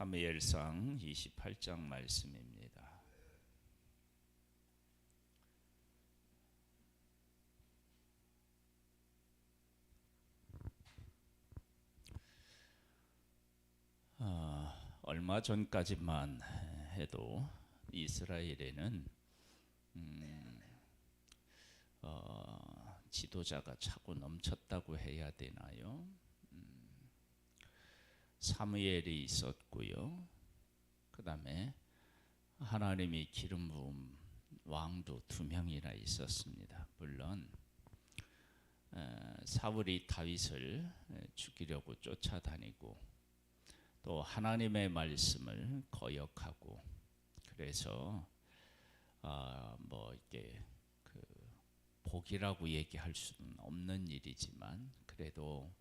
사무엘상 28장 말씀입니다. 얼마 전까지만 해도 이스라엘에는 지도자가 차고 넘쳤다고 해야 되나요? 사무엘이 있었고요. 그 다음에 하나님이 기름 부은 왕도 2명이나 있었습니다. 물론 사울이 다윗을 죽이려고 쫓아다니고 또 하나님의 말씀을 거역하고, 그래서 이게 복이라고 얘기할 수는 없는 일이지만 그래도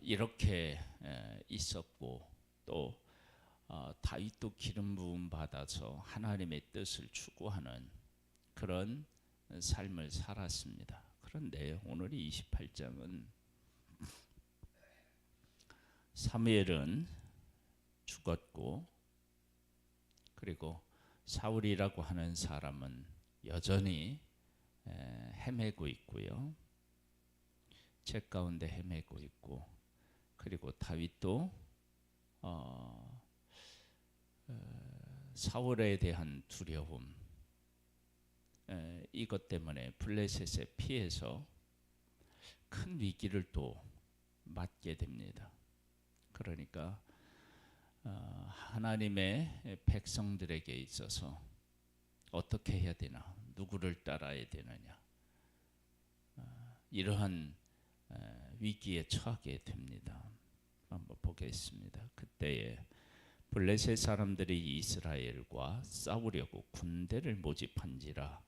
이렇게 있었고, 또 다윗도 기름 부음 받아서 하나님의 뜻을 추구하는 그런 삶을 살았습니다. 그런데 오늘 28장은 사무엘은 죽었고, 그리고 사울이라고 하는 사람은 여전히 헤매고 있고요. 죄 가운데 헤매고 있고, 그리고 다윗도 사울에 대한 두려움, 이것 때문에 블레셋에 피해서 큰 위기를 또 맞게 됩니다. 그러니까 하나님의 백성들에게 있어서 어떻게 해야 되나, 누구를 따라야 되느냐, 이러한 위기에 처하게 됩니다. 한번 보겠습니다. 그때에 블레셋 사람들이 이스라엘과 싸우려고 군대를 모집한지라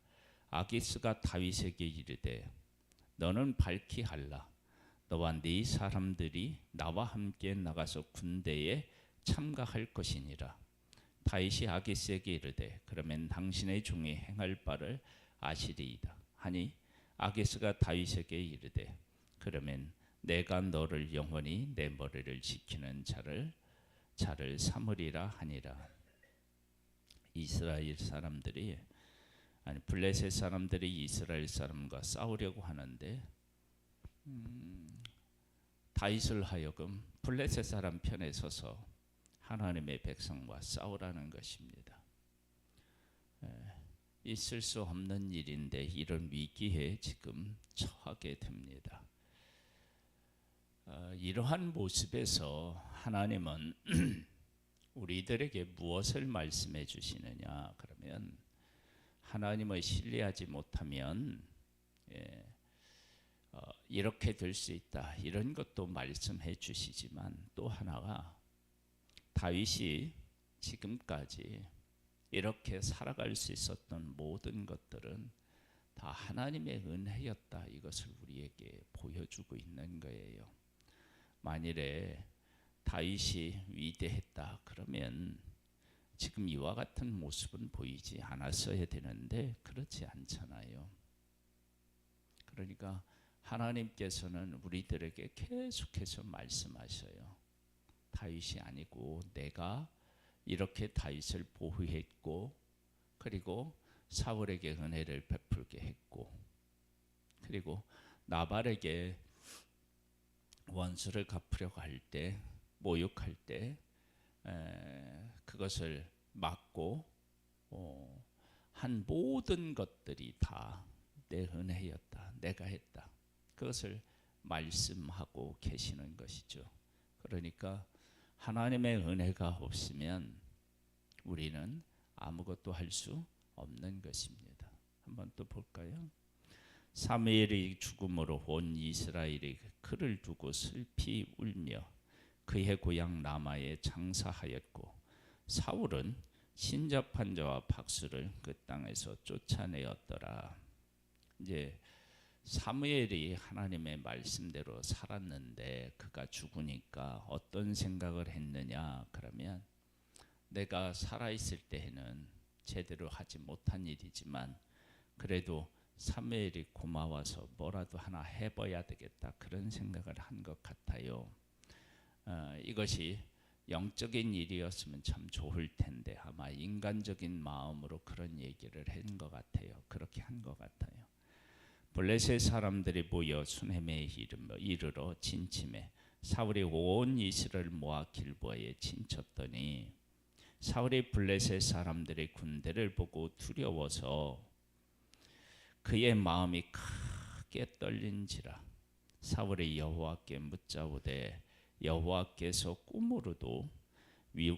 아기스가 다윗에게 이르되 너는 밝히 할라. 너와 네 사람들이 나와 함께 나가서 군대에 참가할 것이니라. 다윗이 아기스에게 이르되 그러면 당신의 종이 행할 바를 아시리이다 하니, 아기스가 다윗에게 이르되 그러면 내가 너를 영원히 내 머리를 지키는 자를 삼으리라 하니라. 이스라엘 사람들이, 블레셋 사람들이 이스라엘 사람과 싸우려고 하는데 다윗을 하여금 블레셋 사람 편에 서서 하나님의 백성과 싸우라는 것입니다. 있을 수 없는 일인데 이런 위기에 지금 처하게 됩니다. 이러한 모습에서 하나님은 우리들에게 무엇을 말씀해 주시느냐, 그러면 하나님을 신뢰하지 못하면 이렇게 될 수 있다, 이런 것도 말씀해 주시지만, 또 하나가 다윗이 지금까지 이렇게 살아갈 수 있었던 모든 것들은 다 하나님의 은혜였다, 이것을 우리에게 보여주고 있는 거예요. 만일에 다윗이 위대했다 그러면 지금 이와 같은 모습은 보이지 않았어야 되는데 그렇지 않잖아요. 그러니까 하나님께서는 우리들에게 계속해서 말씀하셔요. 다윗이 아니고 내가 이렇게 다윗을 보호했고, 그리고 사울에게 은혜를 베풀게 했고, 그리고 나발에게 원수를 갚으려고 할 때, 모욕할 때 그것을 막고 한 모든 것들이 다 내 은혜였다, 내가 했다, 그것을 말씀하고 계시는 것이죠. 그러니까 하나님의 은혜가 없으면 우리는 아무것도 할 수 없는 것입니다. 한번 또 볼까요? 사무엘이 죽음으로 온 이스라엘이 그를 두고 슬피 울며 그의 고향 라마에 장사하였고, 사울은 신접한 자와 박수를 그 땅에서 쫓아내었더라. 이제 사무엘이 하나님의 말씀대로 살았는데 그가 죽으니까 어떤 생각을 했느냐, 그러면 내가 살아있을 때에는 제대로 하지 못한 일이지만 그래도 사무엘이 고마워서 뭐라도 하나 해봐야 되겠다, 그런 생각을 한 것 같아요. 이것이 영적인 일이었으면 참 좋을 텐데 아마 인간적인 마음으로 그런 얘기를 한 것 같아요. 그렇게 한 것 같아요. 블레셋 사람들이 모여 수넴에 이르러 진침해 사울이 온 이스라엘 모아 길보아에 진쳤더니 사울이 블레셋 사람들의 군대를 보고 두려워서 그의 마음이 크게 떨린지라. 사울이 여호와께 묻자오되 여호와께서 꿈으로도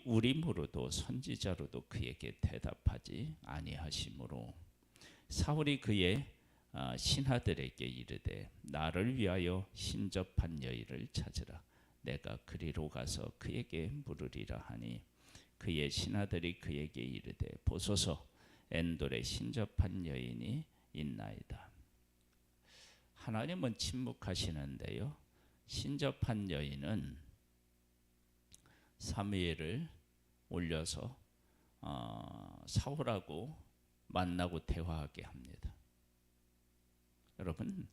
우림으로도 선지자로도 그에게 대답하지 아니하시므로 사울이 그의 신하들에게 이르되 나를 위하여 신접한 여인을 찾으라. 내가 그리로 가서 그에게 물으리라 하니 그의 신하들이 그에게 이르되 보소서 엔돌에 신접한 여인이 있나이다. 하나님은 침묵하시는데요. 신접한 여인은 사무엘을 올려서 사울하고 만나고 대화하게 합니다. 여러분,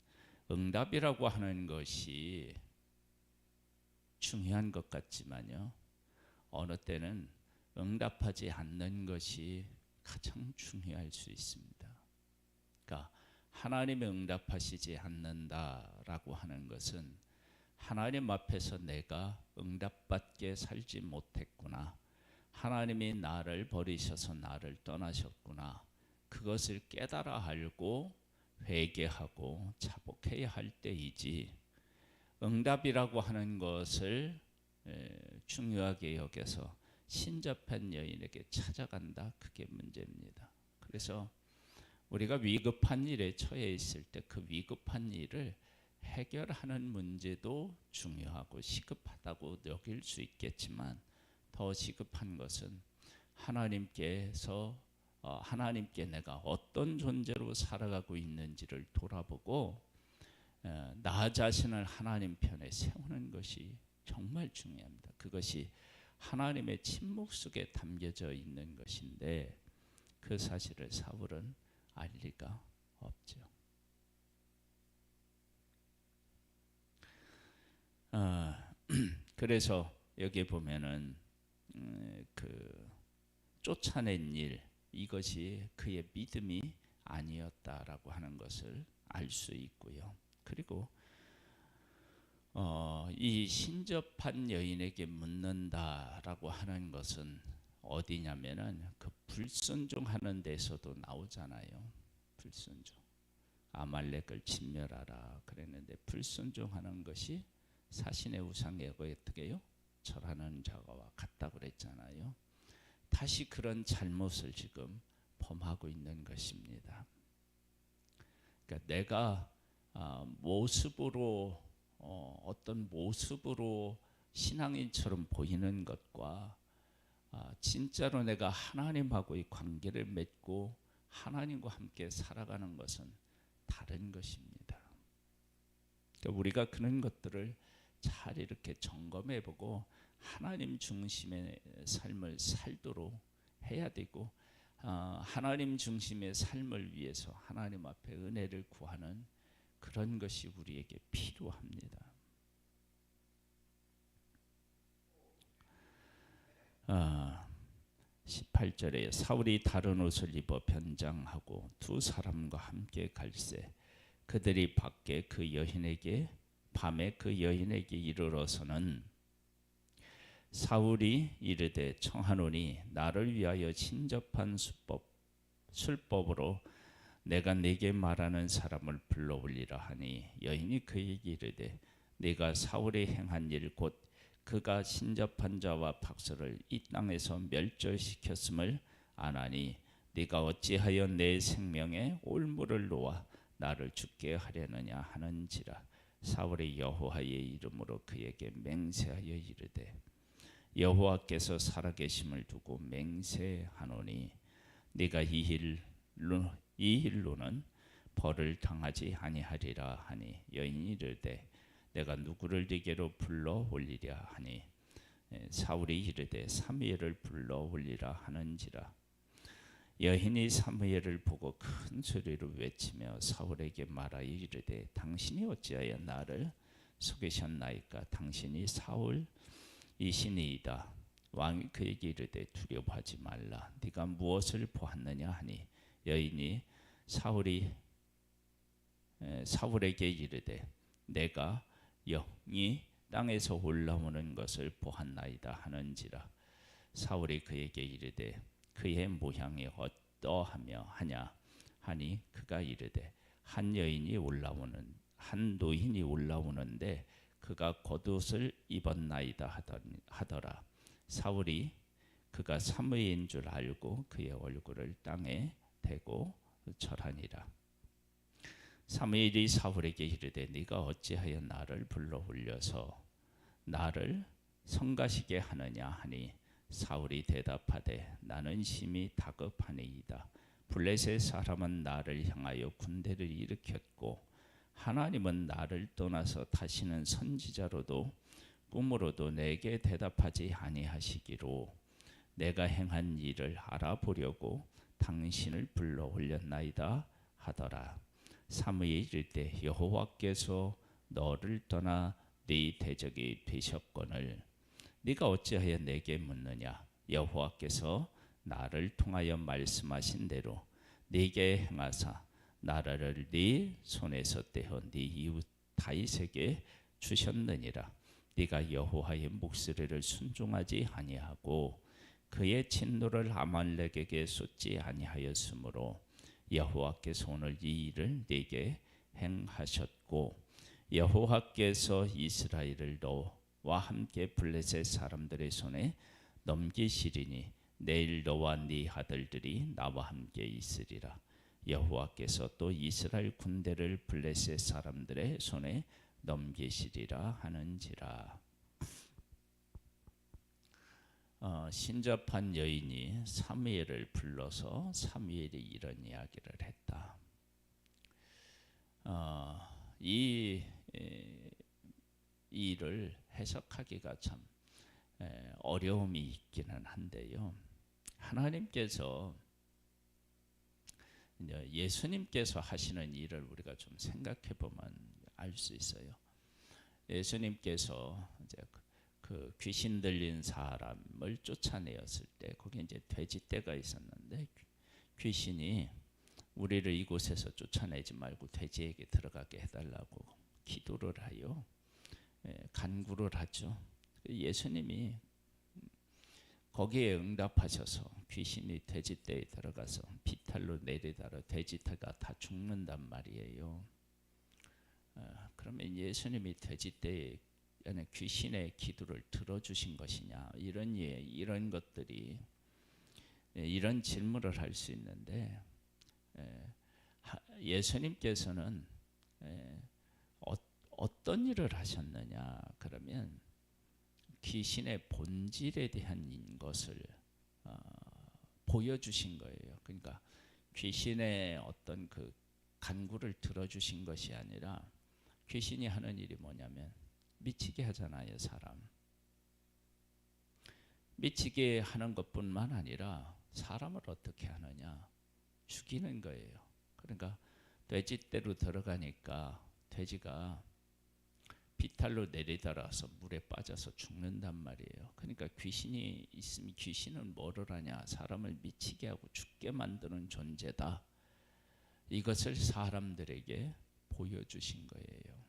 응답이라고 하는 것이 중요한 것 같지만요, 어느 때는 응답하지 않는 것이 가장 중요할 수 있습니다. 그러니까 하나님의 응답하시지 않는다라고 하는 것은 하나님 앞에서 내가 응답받게 살지 못했구나, 하나님이 나를 버리셔서 나를 떠나셨구나, 그것을 깨달아 알고 회개하고 자복해야 할 때이지, 응답이라고 하는 것을 중요하게 여겨서 신접한 여인에게 찾아간다, 그게 문제입니다. 그래서 우리가 위급한 일에 처해 있을 때 그 위급한 일을 해결하는 문제도 중요하고 시급하다고 여길 수 있겠지만, 더 시급한 것은 하나님께 내가 어떤 존재로 살아가고 있는지를 돌아보고 나 자신을 하나님 편에 세우는 것이 정말 중요합니다. 그것이 하나님의 침묵 속에 담겨져 있는 것인데, 그 사실을 사울은 알 리가 없죠. 그래서 여기 보면은 그 쫓아낸 일, 이것이 그의 믿음이 아니었다라고 하는 것을 알 수 있고요. 그리고 이 신접한 여인에게 묻는다라고 하는 것은 어디냐면은 그 불순종하는 데서도 나오잖아요. 불순종. 아말렉을 진멸하라 그랬는데 불순종하는 것이 사신의 우상에 어떻게 해요? 절하는 자와 같다 그랬잖아요. 다시 그런 잘못을 지금 범하고 있는 것입니다. 그러니까 내가 모습으로 어떤 모습으로 신앙인처럼 보이는 것과 진짜로 내가 하나님하고의 관계를 맺고 하나님과 함께 살아가는 것은 다른 것입니다. 그러니까 우리가 그런 것들을 잘 이렇게 점검해보고 하나님 중심의 삶을 살도록 해야 되고, 하나님 중심의 삶을 위해서 하나님 앞에 은혜를 구하는 그런 것이 우리에게 필요합니다. 18절에 사울이 다른 옷을 입어 변장하고 두 사람과 함께 갈새 그들이 밤에 그 여인에게 이르러서는 사울이 이르되 청하노니 나를 위하여 신접한 술법으로 내가 네게 말하는 사람을 불러올리라 하니 여인이 그에게 이르되 네가 사울이 행한 일 곧 그가 신접한 자와 박사를 이 땅에서 멸절시켰음을 아나니 네가 어찌하여 내 생명에 올무를 놓아 나를 죽게 하려느냐 하는지라. 사울이 여호와의 이름으로 그에게 맹세하여 이르되 여호와께서 살아계심을 두고 맹세하노니 네가 이 일로는 벌을 당하지 아니하리라 하니 여인이 이르되 내가 누구를 네게로 불러 올리랴 하니 사울이 이르되 사무엘을 불러 올리라 하는지라. 여인이 사무엘을 보고 큰 소리로 외치며 사울에게 말하여 이르되 당신이 어찌하여 나를 속이셨나이까? 당신이 사울이시니이다. 왕이 그에게 이르되 두려워하지 말라. 네가 무엇을 보았느냐 하니 여인이 사울에게 이르되 내가 영이 땅에서 올라오는 것을 보았나이다 하는지라. 사울이 그에게 이르되 그의 모양이 어떠하며 하냐 하니 그가 이르되 한 노인이 올라오는데 그가 겉옷을 입었나이다 하더라. 사울이 그가 사무엘인 줄 알고 그의 얼굴을 땅에 대고 절하니라. 사무엘이 사울에게 이르되 네가 어찌하여 나를 불러 올려서 나를 성가시게 하느냐 하니 사울이 대답하되 나는 심히 다급하니이다. 블레셋 사람은 나를 향하여 군대를 일으켰고 하나님은 나를 떠나서 다시는 선지자로도 꿈으로도 내게 대답하지 아니하시기로 내가 행한 일을 알아보려고 당신을 불러 올렸나이다 하더라. 사무엘이 이르되 여호와께서 너를 떠나 네 대적이 되셨거늘 네가 어찌하여 내게 묻느냐. 여호와께서 나를 통하여 말씀하신 대로 네게 행하사 나라를 네 손에서 떼어 네 이웃 다윗에게 주셨느니라. 네가 여호와의 목소리를 순종하지 아니하고 그의 진노를 아말렉에게 쏟지 아니하였으므로 여호와께서 오늘 이 일을 네게 행하셨고 여호와께서 이스라엘을 너와 함께 블레셋 사람들의 손에 넘기시리니 내일 너와 네 아들들이 나와 함께 있으리라. 여호와께서 또 이스라엘 군대를 블레셋 사람들의 손에 넘기시리라 하는지라. 신접한 여인이 사무엘을 불러서 사무엘이 이런 이야기를 했다. 이 일을 해석하기가 참 어려움이 있기는 한데요. 하나님께서 예수님께서 하시는 일을 우리가 좀 생각해 보면 알 수 있어요. 예수님께서 이제 그 귀신 들린 사람을 쫓아내었을 때 거기 이제 돼지떼가 있었는데 귀신이 우리를 이곳에서 쫓아내지 말고 돼지에게 들어가게 해달라고 기도를 하여 간구를 하죠. 예수님이 거기에 응답하셔서 귀신이 돼지떼에 들어가서 비탈로 내리다가 돼지떼가 다 죽는단 말이에요. 그러면 예수님이 돼지떼에 귀신의 기도를 들어주신 것이냐 이런 것들이 이런 질문을 할 수 있는데 예수님께서는 어떤 일을 하셨느냐 그러면 귀신의 본질에 대한 것을 보여주신 거예요. 그러니까 귀신의 어떤 그 간구를 들어주신 것이 아니라 귀신이 하는 일이 뭐냐면 미치게 하잖아요. 사람 미치게 하는 것뿐만 아니라 사람을 어떻게 하느냐 죽이는 거예요. 그러니까 돼지떼로 들어가니까 돼지가 비탈로 내리달아서 물에 빠져서 죽는단 말이에요. 그러니까 귀신이 있으면 귀신은 뭐를 하냐 사람을 미치게 하고 죽게 만드는 존재다. 이것을 사람들에게 보여주신 거예요.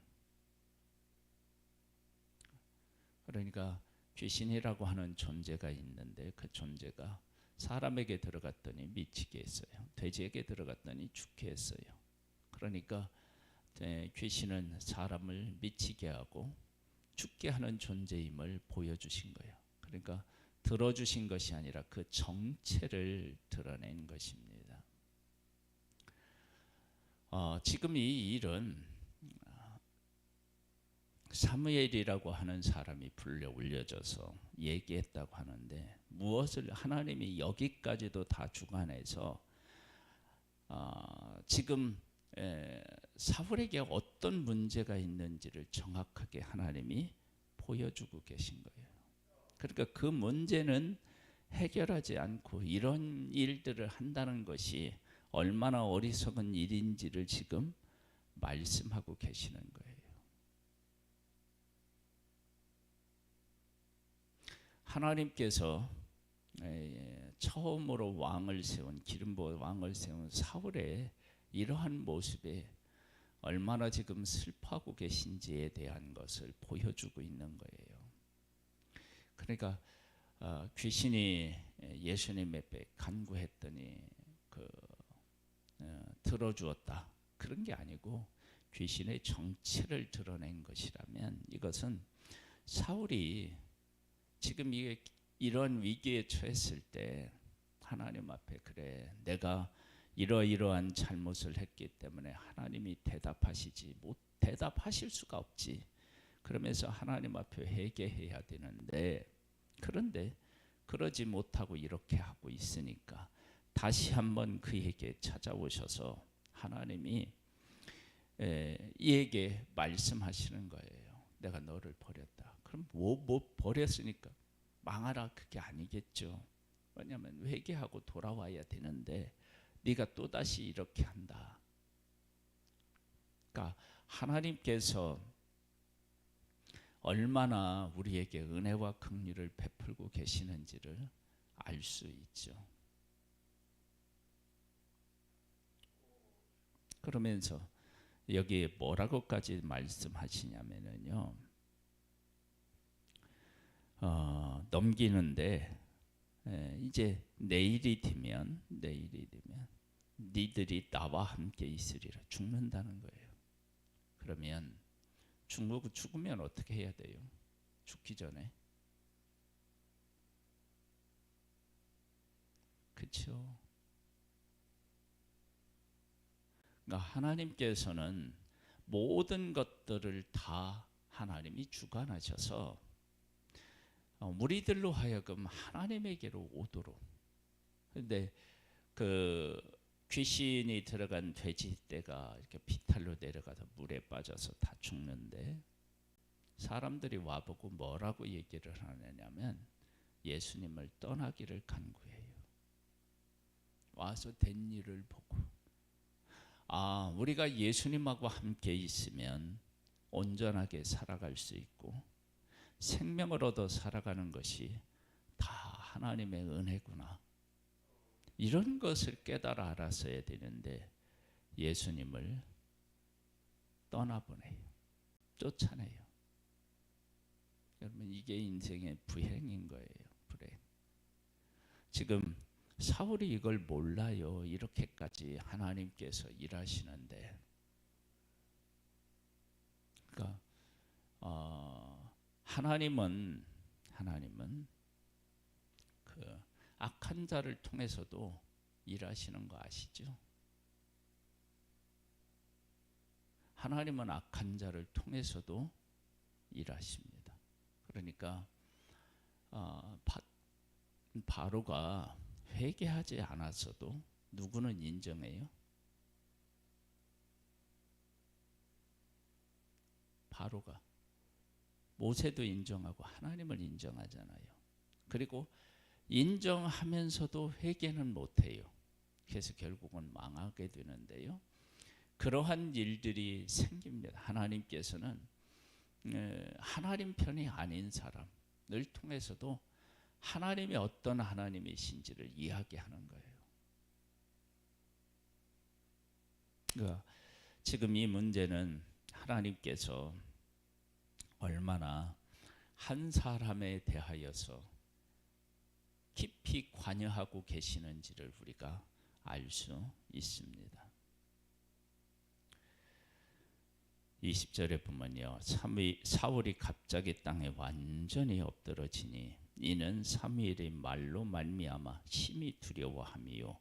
그러니까 귀신이라고 하는 존재가 있는데 그 존재가 사람에게 들어갔더니 미치게 했어요. 돼지에게 들어갔더니 죽게 했어요. 그러니까 귀신은 사람을 미치게 하고 죽게 하는 존재임을 보여주신 거예요. 그러니까 들어주신 것이 아니라 그 정체를 드러낸 것입니다. 지금 이 일은 사무엘이라고 하는 사람이 불려 올려져서 얘기했다고 하는데 무엇을 하나님이 여기까지도 다 주관해서 지금 사울에게 어떤 문제가 있는지를 정확하게 하나님이 보여주고 계신 거예요. 그러니까 그 문제는 해결하지 않고 이런 일들을 한다는 것이 얼마나 어리석은 일인지를 지금 말씀하고 계시는 거예요. 하나님께서 처음으로 왕을 세운 기름 부어 왕을 세운 사울의 이러한 모습에 얼마나 지금 슬퍼하고 계신지에 대한 것을 보여주고 있는 거예요. 그러니까 귀신이 예수님에게 간구했더니 들어주었다, 그런 게 아니고 귀신의 정체를 드러낸 것이라면, 이것은 사울이 지금 이런 위기에 처했을 때 하나님 앞에, 그래 내가 이러이러한 잘못을 했기 때문에 하나님이 대답하실 수가 없지. 그러면서 하나님 앞에 회개해야 되는데, 그런데 그러지 못하고 이렇게 하고 있으니까 다시 한번 그에게 찾아오셔서 하나님이 이에게 말씀하시는 거예요. 내가 너를 버렸다. 그럼 뭐 버렸으니까 망하라, 그게 아니겠죠. 왜냐하면 회개하고 돌아와야 되는데 네가 또다시 이렇게 한다. 그러니까 하나님께서 얼마나 우리에게 은혜와 긍휼을 베풀고 계시는지를 알 수 있죠. 그러면서 여기에 뭐라고까지 말씀하시냐면요, 넘기는데 이제 내일이 되면 니들이 나와 함께 있으리라. 죽는다는 거예요. 그러면 죽으면 어떻게 해야 돼요? 죽기 전에. 그렇죠? 그러니까 하나님께서는 모든 것들을 다 하나님이 주관하셔서 무리들로 하여금 하나님에게로 오도록. 근데 그 귀신이 들어간 돼지떼가 이렇게 비탈로 내려가서 물에 빠져서 다 죽는데, 사람들이 와보고 뭐라고 얘기를 하느냐면 예수님을 떠나기를 간구해요. 와서 된 일을 보고, 우리가 예수님하고 함께 있으면 온전하게 살아갈 수 있고 생명을 얻어 살아가는 것이 다 하나님의 은혜구나, 이런 것을 깨달아 알았어야 되는데 예수님을 떠나보내요. 쫓아내요. 여러분, 이게 인생의 불행인 거예요. 불행. 지금 사울이 이걸 몰라요. 이렇게까지 하나님께서 일하시는데. 그러니까 하나님은 그 악한 자를 통해서도 일하시는 거 아시죠? 하나님은 악한 자를 통해서도 일하십니다. 그러니까 바로가 회개하지 않았어도 누구는 인정해요? 바로가. 모세도 인정하고 하나님을 인정하잖아요. 그리고 인정하면서도 회개는 못해요. 그래서 결국은 망하게 되는데요. 그러한 일들이 생깁니다. 하나님께서는 하나님 편이 아닌 사람을 통해서도 하나님이 어떤 하나님이신지를 이야기하는 거예요. 그러니까 지금 이 문제는 하나님께서 얼마나 한 사람에 대하여서 깊이 관여하고 계시는지를 우리가 알 수 있습니다. 20절에 보면요, 사울이 갑자기 땅에 완전히 엎드러지니 이는 사무엘의 말로 말미암아 심히 두려워함이요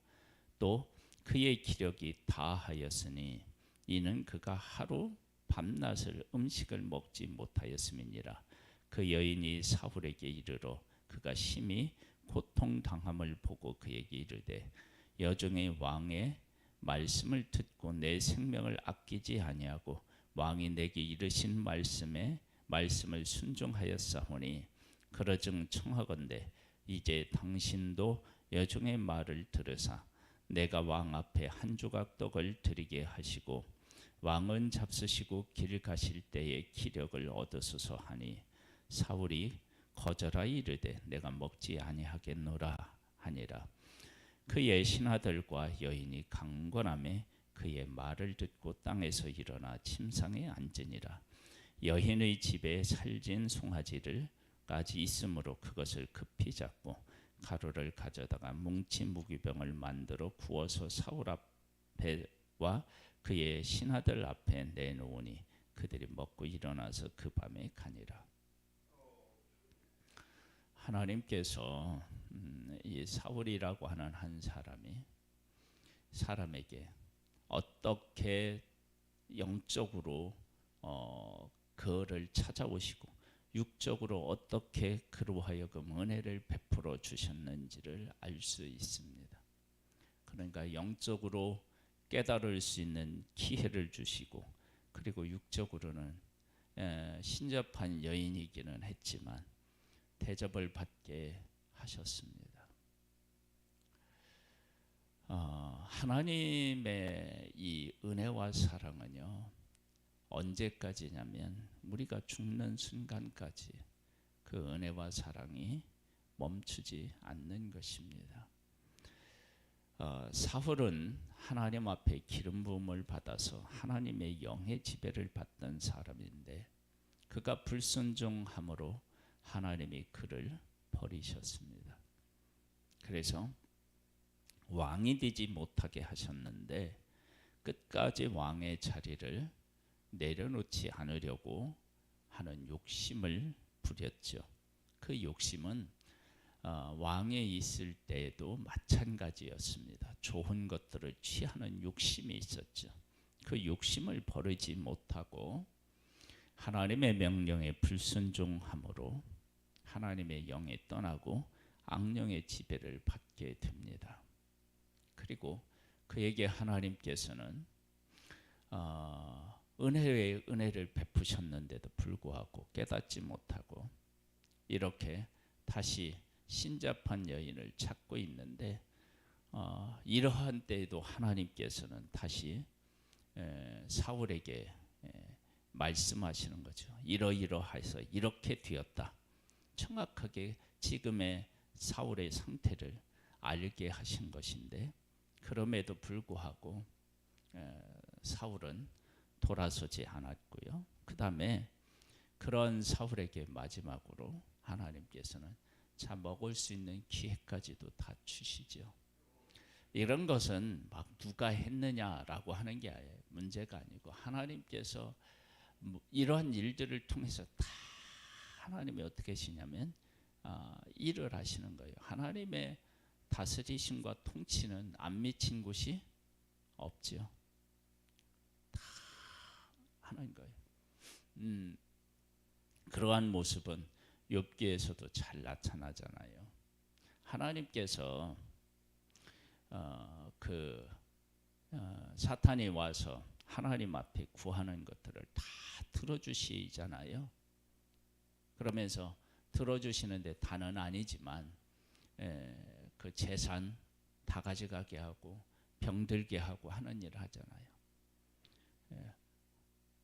또 그의 기력이 다하였으니 이는 그가 하루 밤낮을 음식을 먹지 못하였음이니라. 그 여인이 사울에게 이르러 그가 심히 고통당함을 보고 그에게 이르되 여종의 왕의 말씀을 듣고 내 생명을 아끼지 아니하고 왕이 내게 이르신 말씀을 순종하였사오니 그러증 청하건대 이제 당신도 여종의 말을 들으사 내가 왕 앞에 한 조각 떡을 드리게 하시고 왕은 잡수시고 길 가실 때에 기력을 얻으소서 하니 사울이 거절하여 이르되 내가 먹지 아니하겠노라 하니라. 그의 신하들과 여인이 강권하며 그의 말을 듣고 땅에서 일어나 침상에 앉으니라. 여인의 집에 살진 송아지를 까지 있으므로 그것을 급히 잡고 가루를 가져다가 뭉친 무기병을 만들어 구워서 사울 앞에와 그의 신하들 앞에 내놓으니 그들이 먹고 일어나서 그 밤에 가니라. 하나님께서 이 사울이라고 하는 한 사람에게 어떻게 영적으로 그를 찾아오시고 육적으로 어떻게 그로 하여금 은혜를 베풀어 주셨는지를 알 수 있습니다. 그러니까 영적으로 깨달을 수 있는 기회를 주시고, 그리고 육적으로는 신접한 여인이기는 했지만 대접을 받게 하셨습니다. 하나님의 이 은혜와 사랑은요, 언제까지냐면 우리가 죽는 순간까지 그 은혜와 사랑이 멈추지 않는 것입니다. 사울은 하나님 앞에 기름 부음을 받아서 하나님의 영의 지배를 받던 사람인데, 그가 불순종함으로 하나님이 그를 버리셨습니다. 그래서 왕이 되지 못하게 하셨는데 끝까지 왕의 자리를 내려놓지 않으려고 하는 욕심을 부렸죠. 그 욕심은 왕에 있을 때에도 마찬가지였습니다. 좋은 것들을 취하는 욕심이 있었죠. 그 욕심을 버리지 못하고 하나님의 명령에 불순종함으로 하나님의 영에 떠나고 악령의 지배를 받게 됩니다. 그리고 그에게 하나님께서는 은혜를 베푸셨는데도 불구하고 깨닫지 못하고 이렇게 다시 신접한 여인을 찾고 있는데, 이러한 때에도 하나님께서는 다시 사울에게 말씀하시는 거죠. 이러이러해서 이렇게 되었다. 정확하게 지금의 사울의 상태를 알게 하신 것인데, 그럼에도 불구하고 사울은 돌아서지 않았고요. 그 다음에 그런 사울에게 마지막으로 하나님께서는 자 먹을 수 있는 기회까지도 다 주시죠. 이런 것은 막 누가 했느냐라고 하는 게 문제가 아니고, 하나님께서 이러한 일들을 통해서 다 하나님이 어떻게 하시냐면 일을 하시는 거예요. 하나님의 다스리심과 통치는 안 미친 곳이 없죠. 다 하는 거예요. 그러한 모습은 욥기에서도 잘 나타나잖아요. 하나님께서 사탄이 와서 하나님 앞에 구하는 것들을 다 들어주시잖아요. 그러면서 들어주시는데 다는 아니지만 그 재산 다 가져가게 하고 병들게 하고 하는 일을 하잖아요.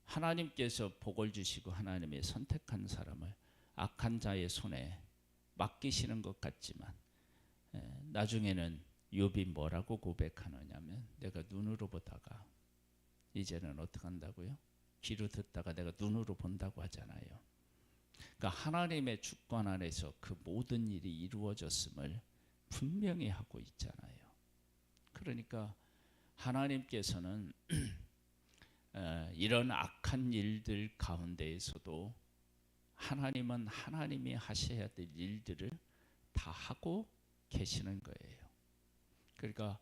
하나님께서 복을 주시고 하나님의 선택한 사람을 악한 자의 손에 맡기시는 것 같지만, 나중에는 욥이 뭐라고 고백하느냐면, 내가 눈으로 보다가 이제는 어떻게 한다고요? 귀로 듣다가 내가 눈으로 본다고 하잖아요. 그러니까 하나님의 주권 안에서 그 모든 일이 이루어졌음을 분명히 하고 있잖아요. 그러니까 하나님께서는 이런 악한 일들 가운데에서도 하나님은 하나님이 하셔야 될 일들을 다 하고 계시는 거예요. 그러니까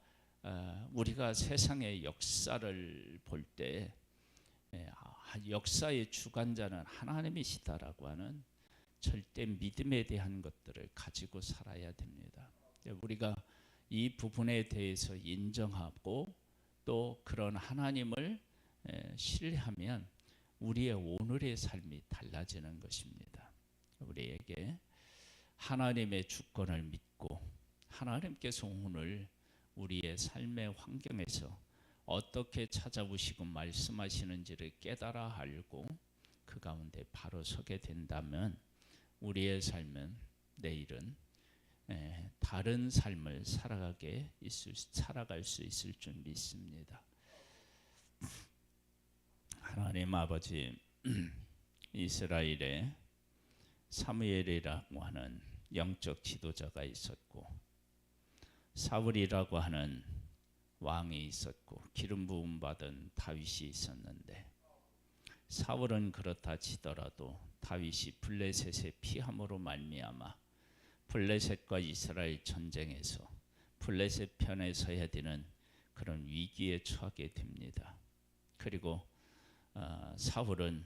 우리가 세상의 역사를 볼 때 역사의 주관자는 하나님이시다라고 하는 절대 믿음에 대한 것들을 가지고 살아야 됩니다. 우리가 이 부분에 대해서 인정하고 또 그런 하나님을 신뢰하면 우리의 오늘의 삶이 달라지는 것입니다. 우리에게 하나님의 주권을 믿고 하나님께서 오늘 우리의 삶의 환경에서 어떻게 찾아오시고 말씀하시는지를 깨달아 알고 그 가운데 바로 서게 된다면 우리의 삶은 내일은 다른 삶을 살아갈 수 있을 줄 믿습니다. 하나님 아버지, 이스라엘에 사무엘이라고 하는 영적 지도자가 있었고 사울이라고 하는 왕이 있었고 기름 부음 받은 다윗이 있었는데, 사울은 그렇다 치더라도 다윗이 블레셋의 피함으로 말미암아 블레셋과 이스라엘 전쟁에서 블레셋 편에 서야 되는 그런 위기에 처하게 됩니다. 그리고 사울은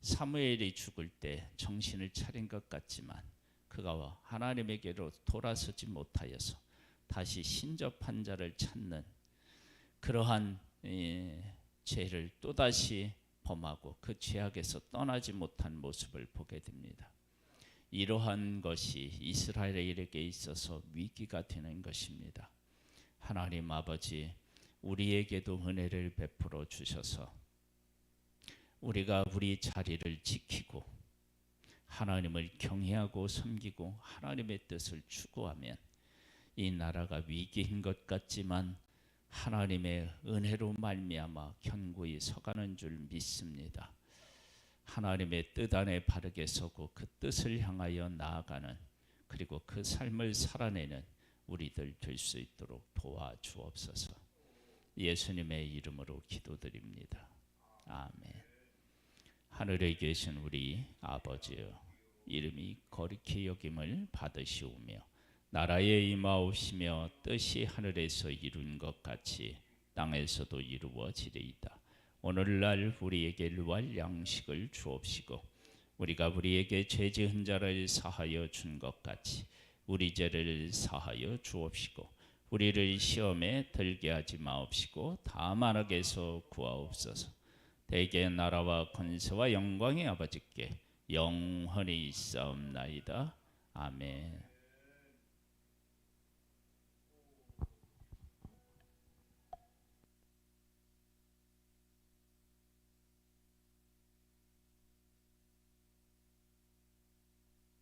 사무엘이 죽을 때 정신을 차린 것 같지만 그가 하나님에게로 돌아서지 못하여서 다시 신접한 자를 찾는 그러한 죄를 또다시 범하고 그 죄악에서 떠나지 못한 모습을 보게 됩니다. 이러한 것이 이스라엘에게 있어서 위기가 되는 것입니다. 하나님 아버지, 우리에게도 은혜를 베풀어 주셔서 우리가 우리 자리를 지키고 하나님을 경외하고 섬기고 하나님의 뜻을 추구하면 이 나라가 위기인 것 같지만 하나님의 은혜로 말미암아 견고히 서가는 줄 믿습니다. 하나님의 뜻 안에 바르게 서고 그 뜻을 향하여 나아가는, 그리고 그 삶을 살아내는 우리들 될 수 있도록 도와주옵소서. 예수님의 이름으로 기도드립니다. 아멘. 하늘에 계신 우리 아버지여, 이름이 거룩히 여김을 받으시오며 나라에 임하옵시며 뜻이 하늘에서 이룬 것 같이 땅에서도 이루어지리이다. 오늘날 우리에게 일용할 양식을 주옵시고 우리가 우리에게 죄 지은 자를 사하여 준 것 같이 우리 죄를 사하여 주옵시고 우리를 시험에 들게 하지 마옵시고 다만 악에서 구하옵소서. 대개 나라와 권세와 영광이 아버지께 영원히 있사옵나이다. 아멘.